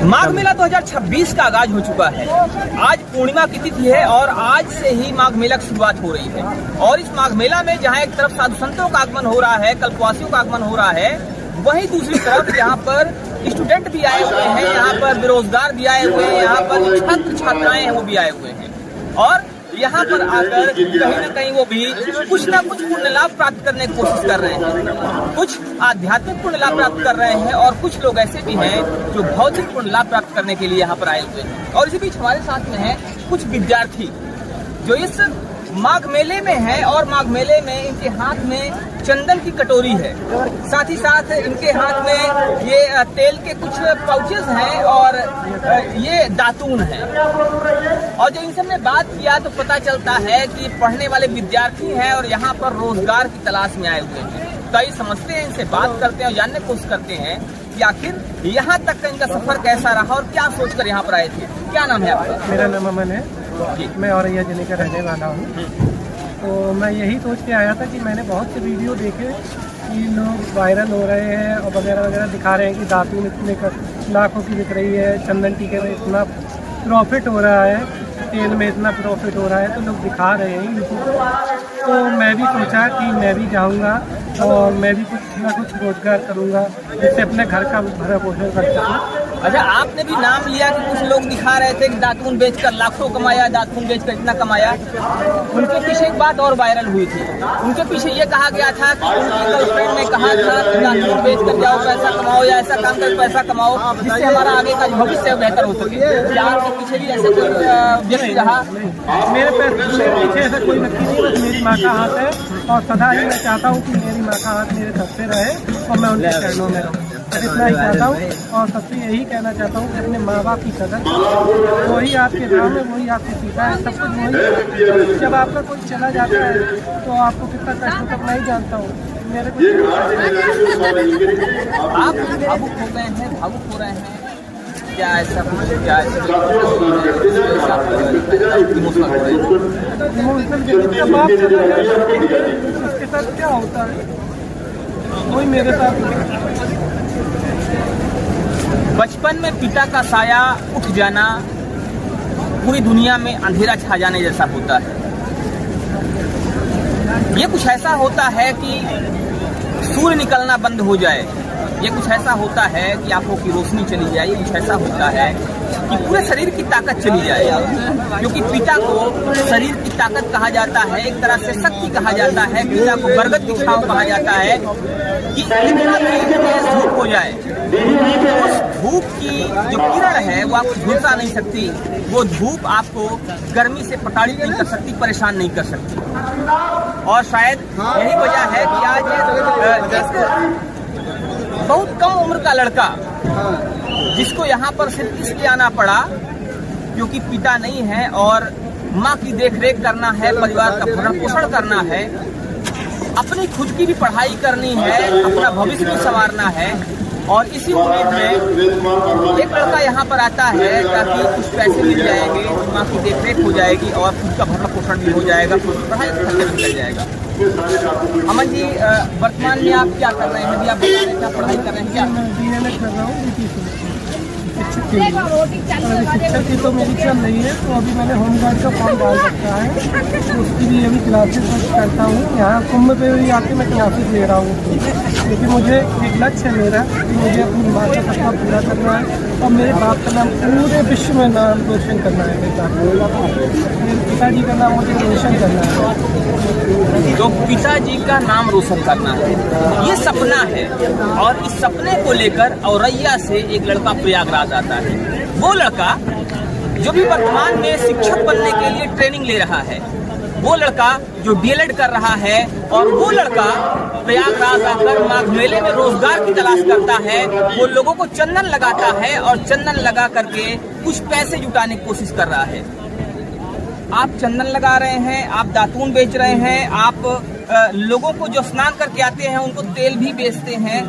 माघ मेला 2026 का आगाज हो चुका है। आज पूर्णिमा की तिथि है और आज से ही माघ मेला की शुरुआत हो रही है। और इस माघ मेला में जहां एक तरफ साधु संतों का आगमन हो रहा है, कल्पवासियों का आगमन हो रहा है, वहीं दूसरी तरफ यहाँ पर स्टूडेंट भी आए हुए हैं, यहाँ पर बेरोजगार भी आए हुए हैं, यहाँ पर जो छात्र छात्राएं हैं वो भी आए हुए हैं। और यहाँ पर आकर कहीं न कहीं वो भी कुछ ना कुछ पुण्य लाभ प्राप्त करने की कोशिश कर रहे हैं। कुछ आध्यात्मिक पुण्य लाभ प्राप्त कर रहे हैं और कुछ लोग ऐसे भी हैं जो भौतिक पुण्य लाभ प्राप्त करने के लिए यहाँ पर आए हुए हैं। और इसी बीच हमारे साथ में है कुछ विद्यार्थी जो इस माघ मेले में है और माघ मेले में इनके हाथ में चंदन की कटोरी है, साथ ही साथ इनके हाथ में ये तेल के कुछ पाउचेस हैं और ये दातून है। और जो इनसे हमने बात किया तो पता चलता है कि पढ़ने वाले विद्यार्थी हैं और यहाँ पर रोजगार की तलाश में आए हुए हैं। तो आइए समझते हैं, इनसे बात करते हैं और जानने की कोशिश करते हैं कि आखिर यहाँ तक का इनका सफर कैसा रहा और क्या सोचकर यहाँ पर आए थे। क्या नाम है आपका? मेरा नाम अमन है, मैं औरैया जिले का रहने वाला हूँ। तो मैं यही सोच के आया था कि मैंने बहुत से वीडियो देखे कि लोग वायरल हो रहे हैं और वगैरह वगैरह दिखा रहे हैं कि दातून इतने लाखों की बिक रही है, चंदन टीके में इतना प्रॉफिट हो रहा है, तेल में इतना प्रॉफिट हो रहा है, तो लोग दिखा रहे हैं यूट्यूब। तो मैं भी सोचा कि मैं भी जाऊंगा और मैं भी कुछ ना कुछ रोजगार करूंगा जिससे अपने घर का भरण पोषण कर सकूँ। अच्छा, आपने भी नाम लिया कि कुछ लोग दिखा रहे थे कि दातून बेचकर लाखों कमाया, दातून बेचकर इतना कमाया। उनके पीछे एक बात और वायरल हुई थी। उनके पीछे ये कहा गया था कि उनकी गर्लफ्रेंड ने कहा था कि दातून बेचकर जाओ, पैसा कमाओ या ऐसा काम कर पैसा कमाओ जिससे हमारा आगे का भविष्य बेहतर हो सके। क्या आपके पीछे भी ऐसे कोई व्यक्ति रहा? मेरे पीछे ऐसा कोई व्यक्ति नहीं, बस मेरी माँ का हाथ है और सदा ही मैं चाहता हूँ कि मेरी माँ का हाथ मेरे सर पे रहे और मैं उनके चरणों में रहूँ। इतना ही चाहता हूँ और सबसे यही कहना चाहता हूँ कि अपने माँ बाप की कदर, वही आपके नाम है, वही आपको सीखा है, सब कुछ वही। जब आपका कोई चला जाता है तो आपको कितना कष्ट होता है मैं ही जानता हूँ। मेरे आप भावुक हो गए हैं, भावुक हो रहे हैं, क्या ऐसा कुछ? क्या उसके साथ क्या होता है वही मेरे साथ। बचपन में पिता का साया उठ जाना पूरी दुनिया में अंधेरा छा जाने जैसा होता है। ये कुछ ऐसा होता है कि सूर्य निकलना बंद हो जाए, ये कुछ ऐसा होता है कि आंखों की रोशनी चली जाए, ये कुछ ऐसा होता है कि पूरे शरीर की ताकत चली जाए। क्योंकि पिता को शरीर की ताकत कहा जाता है, एक तरह से शक्ति कहा जाता है। पिता को बरगद की छांव कहा जाता है कि इतना तेज धूप हो जाए, उस धूप की जो किरण है वो आपको झुलसा नहीं सकती, वो धूप आपको गर्मी से प्रताड़ित नहीं कर सकती, परेशान नहीं कर सकती। और शायद यही वजह है कि आज बहुत कम उम्र का लड़का जिसको यहाँ पर सिर्फ इसलिए आना पड़ा क्योंकि पिता नहीं है और माँ की देखरेख करना है, परिवार का भरण पोषण करना है, अपनी खुद की भी पढ़ाई करनी है, अपना भविष्य भी संवारना है। और इसी उम्मीद में एक लड़का यहाँ पर आता है ताकि कुछ पैसे मिल जाएंगे, माँ की देखरेख हो जाएगी और खुद का भरण पोषण भी हो जाएगा, खुद की पढ़ाई खर्चा भी कर जाएगा। अमन जी, वर्तमान में आप क्या कर रहे हैं? अभी आप बता रहे हैं क्या पढ़ाई कर रहे हैं? क्या DLED कर रहा हूँ, शिक्षक की तो मेरी चल रही है, तो अभी मैंने होमगार्ड का फॉर्म डाल रखा है, तो उसकी भी अभी क्लासेस करता हूँ। यहाँ कुंभ पे भी आके मैं क्लासेस ले रहा हूँ क्योंकि मुझे एक लक्ष्य है मेरा कि मुझे अपनी माँ का सपना पूरा करना है और मेरे बाप का नाम पूरे विश्व में नाम रोशन करना है। मेरे पिताजी का नाम मुझे रोशन करना है। तो पिताजी का नाम रोशन करना है, ये सपना है। और इस सपने को लेकर औरैया से एक लड़का प्रयागराज आता है। वो लड़का जो भी वर्तमान में शिक्षक बनने के लिए ट्रेनिंग ले रहा है, वो लड़का जो DLED कर रहा है, और वो लड़का प्रयागराज आकर माघ मेले में रोजगार की तलाश करता है। वो लोगों को चंदन लगाता है और चंदन लगा करके कुछ पैसे जुटाने की कोशिश कर रहा है। आप चंदन लगा रहे हैं, आप दातून बेच रहे हैं, आप लोगों को जो स्नान करके आते हैं उनको तेल भी बेचते हैं।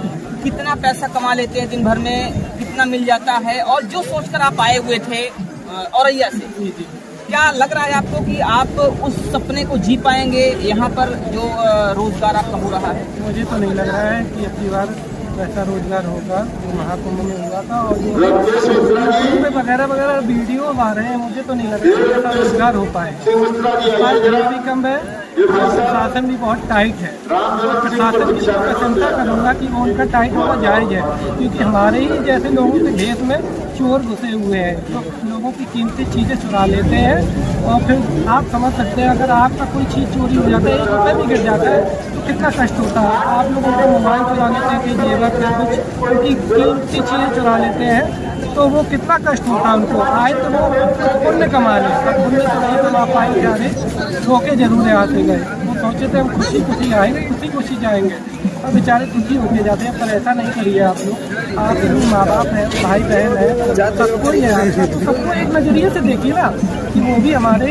कितना पैसा कमा लेते हैं दिन भर में, कितना मिल जाता है। और जो सोचकर आप आए हुए थे औरैया से, क्या लग रहा है आपको कि आप उस सपने को जी पाएंगे यहाँ पर जो रोजगार आपका हो रहा है? मुझे तो नहीं लग रहा है कि अब की बार वैसा रोजगार होगा जो महाकुंभ में हुआ था और जो वगैरह वगैरह वीडियो आ रहे हैं, मुझे तो नहीं लग रहा कि ऐसा रोजगार हो पाए। रेट भी कम है, प्रशासन भी बहुत टाइट है। प्रशासन की प्रशंसा करूँगा कि वो उनका टाइट होना जायज़ है, क्योंकि हमारे ही जैसे लोगों के देश में चोर घुसे हुए हैं जो लोगों की कीमती चीज़ें चुरा लेते हैं। और फिर आप समझ सकते हैं, अगर आपका कोई चीज़ चोरी हो जाता है, 1 रुपये भी गिर जाता है तो कितना कष्ट होता है। आप लोगों का मोबाइल चुरा लेते हैं, कि जेवर या कुछ उनकी कीमती चीज़ें चुरा लेते हैं, तो वो कितना कष्ट होता है उनको। आए तो वो पुण्य कमा ले, पुण्य तो नहीं कमा पाए जा रहे, रोके जरूर यहाँ से गए। वो सोचे थे हम खुशी खुशी आएंगे, खुशी खुशी जाएंगे, और बेचारे दुखी होके जाते हैं। पर ऐसा नहीं करिए आप लोग, आपके भी माँ बाप हैं, भाई बहन है, सबको ही है, तो सबको एक नज़रिए से देखिए ना कि वो भी हमारे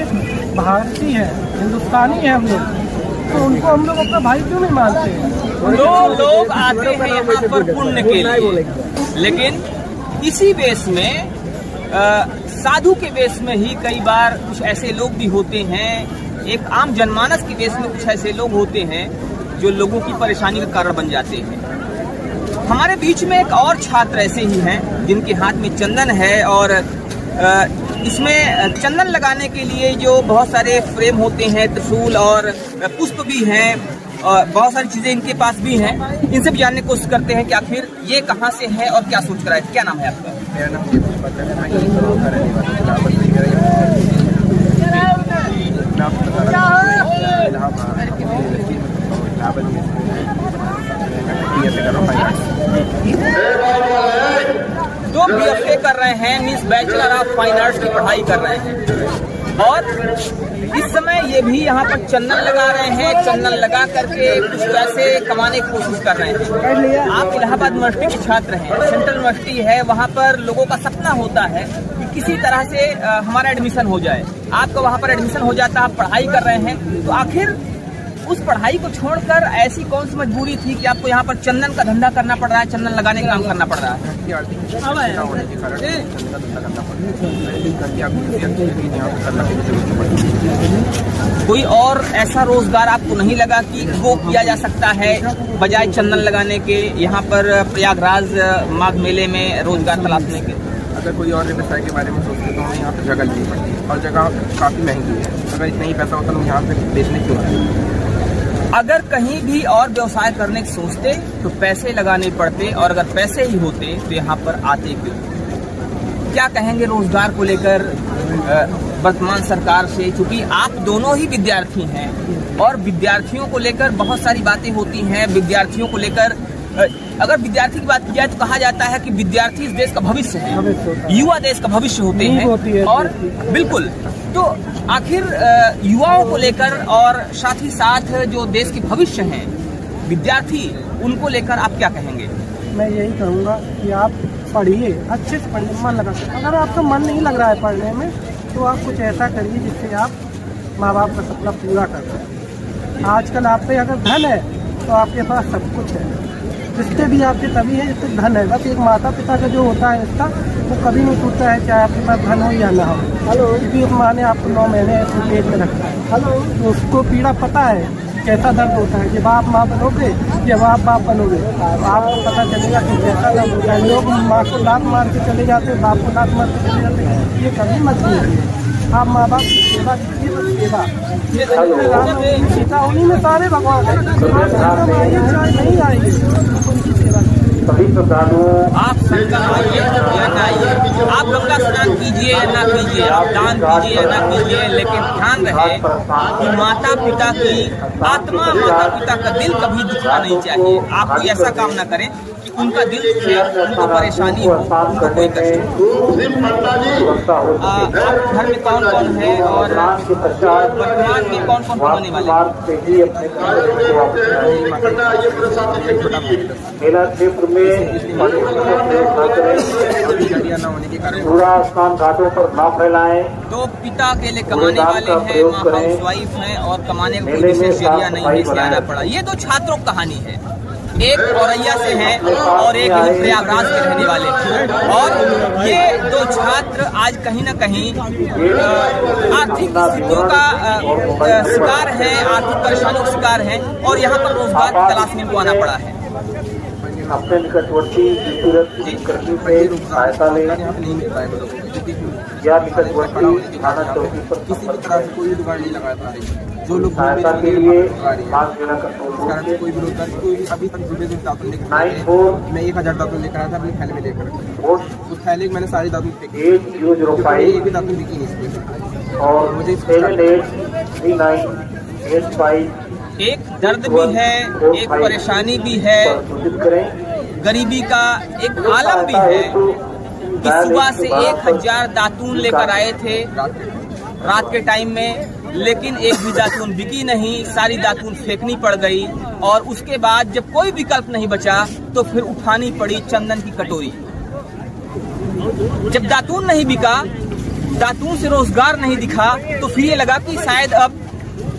भारतीय है, हिंदुस्तानी है हम लोग, तो उनको हम लोग अपना भाई क्यों नहीं मानते हैं। तो लोग आते हैं यहाँ पर पुण्य के लिए, लेकिन इसी वेश में साधु के वेश में ही कई बार कुछ ऐसे लोग भी होते हैं, एक आम जनमानस के वेश में कुछ ऐसे लोग होते हैं जो लोगों की परेशानी का कारण बन जाते हैं। हमारे बीच में एक और छात्र ऐसे ही हैं जिनके हाथ में चंदन है, और इसमें चंदन लगाने के लिए जो बहुत सारे फ्रेम होते हैं, त्रिशूल और पुष्प भी हैं, और बहुत सारी चीज़ें इनके पास भी हैं। इनसे भी जानने की कोशिश करते हैं कि आखिर ये कहाँ से है और क्या सोच कर रहा है। क्या नाम है आपका? मेरा नाम दीपक पटेल है, मैं यहीं पर रहने वाला हूँ। इलाहाबाद में मेरा तो BFA कर रहे हैं, means bachelor of fine arts की पढ़ाई कर रहे हैं, और इस समय ये भी यहाँ पर चंदन लगा रहे हैं। चंदन लगा करके कुछ पैसे कमाने की कोशिश कर रहे हैं। आप इलाहाबाद यूनिवर्सिटी के छात्र हैं, सेंट्रल यूनिवर्सिटी है, वहाँ पर लोगों का सपना होता है कि किसी तरह से हमारा एडमिशन हो जाए। आपका वहाँ पर एडमिशन हो जाता है, आप पढ़ाई कर रहे हैं, तो आखिर उस पढ़ाई को छोड़कर ऐसी कौन सी मजबूरी थी कि आपको यहाँ पर चंदन का धंधा करना पड़ रहा है, चंदन लगाने का काम करना पड़ रहा है? कोई और ऐसा रोजगार आपको नहीं लगा कि वो किया जा सकता है बजाय चंदन लगाने के, यहाँ पर प्रयागराज माघ मेले में रोजगार तलाशने के? अगर कोई और व्यवसाय के बारे में सोचते तो हमें यहाँ पे जगह लेनी पड़ती है, और जगह काफ़ी महंगी है। अगर इतना ही पैसा होता तो हम यहाँ पे बेचने क्यों आते? अगर कहीं भी और व्यवसाय करने की सोचते तो पैसे लगाने पड़ते, और अगर पैसे ही होते तो यहाँ पर आते क्यों? क्या कहेंगे रोजगार को लेकर वर्तमान सरकार से? क्योंकि आप दोनों ही विद्यार्थी हैं, और विद्यार्थियों को लेकर बहुत सारी बातें होती हैं। विद्यार्थियों को लेकर अगर विद्यार्थी की बात की जाए तो कहा जाता है कि विद्यार्थी इस देश का भविष्य है, युवा देश का भविष्य होते हैं। और बिल्कुल, तो आखिर युवाओं को लेकर और साथ ही साथ जो देश के भविष्य हैं विद्यार्थी, उनको लेकर आप क्या कहेंगे? मैं यही कहूँगा कि आप पढ़िए, अच्छे से पढ़िए, मन लगा। अगर आपका मन नहीं लग रहा है पढ़ने में, तो आप कुछ ऐसा करिए जिससे आप माँ बाप का सपना पूरा कर सकें। आजकल आप पे अगर धन है तो आपके पास सब कुछ है। रिश्ते भी आपके तभी है जिससे धन है। बस एक माता पिता का जो होता है रिश्ता, वो कभी नहीं टूटता है, चाहे आपके पास धन हो या ना हो। क्योंकि उस माँ ने आपको 9 महीने ऐसे पेट में रखा है, तो उसको पीड़ा पता है कैसा दर्द होता है। जब आप माँ बनोगे, जब आप बाप बनोगे, तो आपको पता चलेगा कि कैसा दर्द होता है। लोग माँ को लात मार के चले जाते हैं, बाप को लात मार के चले जाते हैं, ये कभी मत कीजिए। आप माँ बाप की सेवा कीजिए, बस सेवा। सीता उन्हीं में सारे भगवान है, नहीं आएंगे उनकी सेवा। आप संगम आइए या ना आइए, आप गंगा स्नान कीजिए या ना कीजिए, आप दान कीजिए या ना कीजिए, लेकिन ध्यान रहे कि माता पिता की आत्मा, माता पिता का दिल कभी दुखना नहीं चाहिए। आप कोई ऐसा काम ना करें कि उनका दिल दुखे, उनको परेशानी हो, उनको कोई कष्ट हो। आप घर में कौन कौन है और वर्तमान में कौन कौन होने वाले न होने के कारण पूरा स्थान घाटों पर न फैलाएं। तो पिता अकेले कमाने वाले हैं, माँ हाउस वाइफ है, और कमाने का कोई विशेष जरिया नहीं है, इसलिए आना पड़ा। ये 2 छात्रों की कहानी है, एक औरैया से है और एक प्रयागराज के रहने वाले हैं। और ये 2 छात्र आज कहीं ना कहीं आर्थिक स्थितियों का शिकार है, आर्थिक परेशानियों का शिकार है, और यहाँ पर रोजगार की तलाश में इनको आना पड़ा है। अपने निकटवर्ती विद्युत कर्मी से सहायता लें यहाँ पे नहीं मिल पाएगा लोगों को, क्योंकि या निकटवर्ती थाना चौकी पर किसी भी तरह से कोई भी जुगाड़ नहीं लगाया था जो लोग सहायता के लिए मास्क जिला इस कंट्रोल कारण से कोई भी रोजगार कोई भी अभी तक जुड़े दातुन लेकर 94 मैं 1000 दातुन लेकर आया था अपने थैले में लेकर, पोस्ट उस थैले में मैंने सारी दातुन फेंकी, 8005 एक भी दातुन बिकी नहीं इसमें। और मुझे 783985 एक दर्द भी है, एक परेशानी भी है, सूचित करें। गरीबी का एक आलम भी है कि सुबह से 1000 दातून लेकर आए थे रात के टाइम में, लेकिन एक भी दातून बिकी नहीं, सारी दातून फेंकनी पड़ गई। और उसके बाद जब कोई विकल्प नहीं बचा तो फिर उठानी पड़ी चंदन की कटोरी। जब दातून नहीं बिका, दातून से रोजगार नहीं दिखा, तो फिर ये लगा कि शायद अब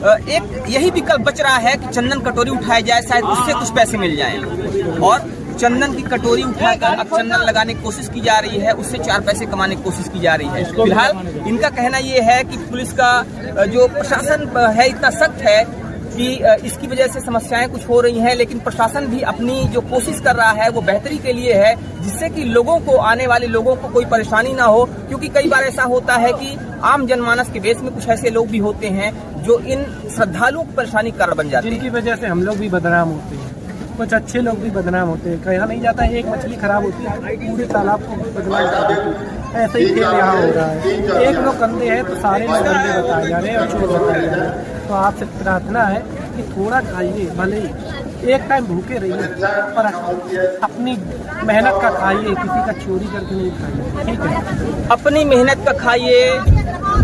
एक यही विकल्प बच रहा है कि चंदन कटोरी उठाया जाए, शायद उससे कुछ पैसे मिल जाएं। और चंदन की कटोरी उठाकर अब चंदन लगाने की कोशिश की जा रही है, उससे 4 पैसे कमाने की कोशिश की जा रही है। फिलहाल इनका कहना ये है कि पुलिस का जो प्रशासन है इतना सख्त है कि इसकी वजह से समस्याएं कुछ हो रही हैं, लेकिन प्रशासन भी अपनी जो कोशिश कर रहा है वो बेहतरी के लिए है, जिससे कि लोगों को, आने वाले लोगों को कोई परेशानी ना हो। क्योंकि कई बार ऐसा होता है कि आम जनमानस के बेस में कुछ ऐसे लोग भी होते हैं जो इन श्रद्धालुओं की परेशानी का कारण बन जाते हैं, जिनकी वजह से हम लोग भी बदनाम होते हैं, कुछ अच्छे लोग भी बदनाम होते हैं। कहा नहीं जाता है एक मछली खराब होती है पूरे तालाब को बदनाम कर देती है, ऐसे ही खेल यहाँ हो रहा है। एक लोग गंदे हैं तो सारे लोग गंदे बताए जा रहे हैं और चोर बताए जा रहे हैं। तो आपसे प्रार्थना है कि थोड़ा खाइए, भले ही एक टाइम भूखे रहिए पर अपनी मेहनत का खाइए, किसी का चोरी करके नहीं खाइए, ठीक है? अपनी मेहनत का खाइए,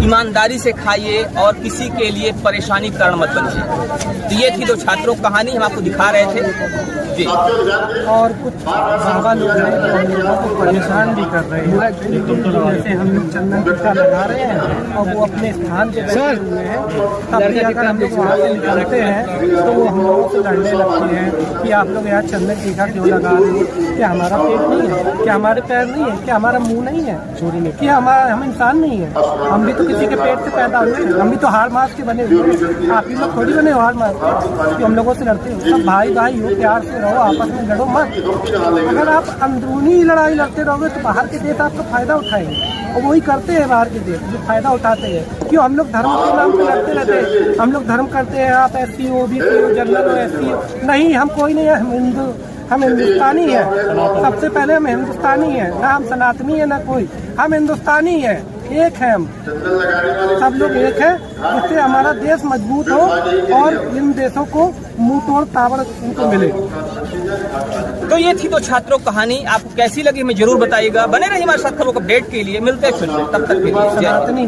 ईमानदारी से खाइए और किसी के लिए परेशानी कारण मत बनिए। तो ये थी 2 छात्रों की कहानी, हम आपको दिखा रहे थे जी। और कुछ बाबा लोग हैं जो हम लोगों को परेशान भी कर रहे हैं, जैसे हम लोग चंदन टीका लगा रहे हैं और वो अपने स्थान पे बैठे हुए हैं, तब भी अगर हम लोग वहाँ से निकलते हैं तो वो हम लोगों से लड़ने लगते हैं कि आप लोग यहाँ चंदन टीका क्यों लगा रहे हो? क्या हमारा पेट नहीं है? क्या हमारे पैर नहीं है? क्या हमारा मुंह नहीं है? क्या हम इंसान नहीं है? हम भी तो किसी के पेट से पैदा हुए हैं, हम भी तो हार मास के बने हुए हैं। आप ही लोग थोड़ी बने हो हार मास के कि हम लोगों से लड़ते हो। सब भाई भाई हो, प्यार से रहो, आपस में लड़ो मत। अगर आप अंदरूनी लड़ाई लड़ते रहोगे तो बाहर के देश आपका फायदा उठाएंगे, और वही करते हैं बाहर के देश, जो फायदा उठाते हैं। क्यों हम लोग धर्म के नाम पे लड़ते रहते हैं? हम लोग धर्म करते हैं, आप SC हो, BC हो, जनरल हो, SC हो, नहीं, हम कोई नहीं है, हम हिंदुस्तानी है। सबसे पहले हम हिंदुस्तानी है, ना हम सनातनी है ना कोई, हम हिंदुस्तानी है, एक है हम, सब लोग एक है, जिससे हमारा देश मजबूत हो और इन देशों को मुंह तोड़ ताबड़ उनको मिले। तो ये थी 2 छात्रों की कहानी, आपको कैसी लगी हमें जरूर बताइएगा। बने रहिए हमारे साथ खबरों को अपडेट के लिए, मिलते हैं फिर, तब तक के लिए। सनातनी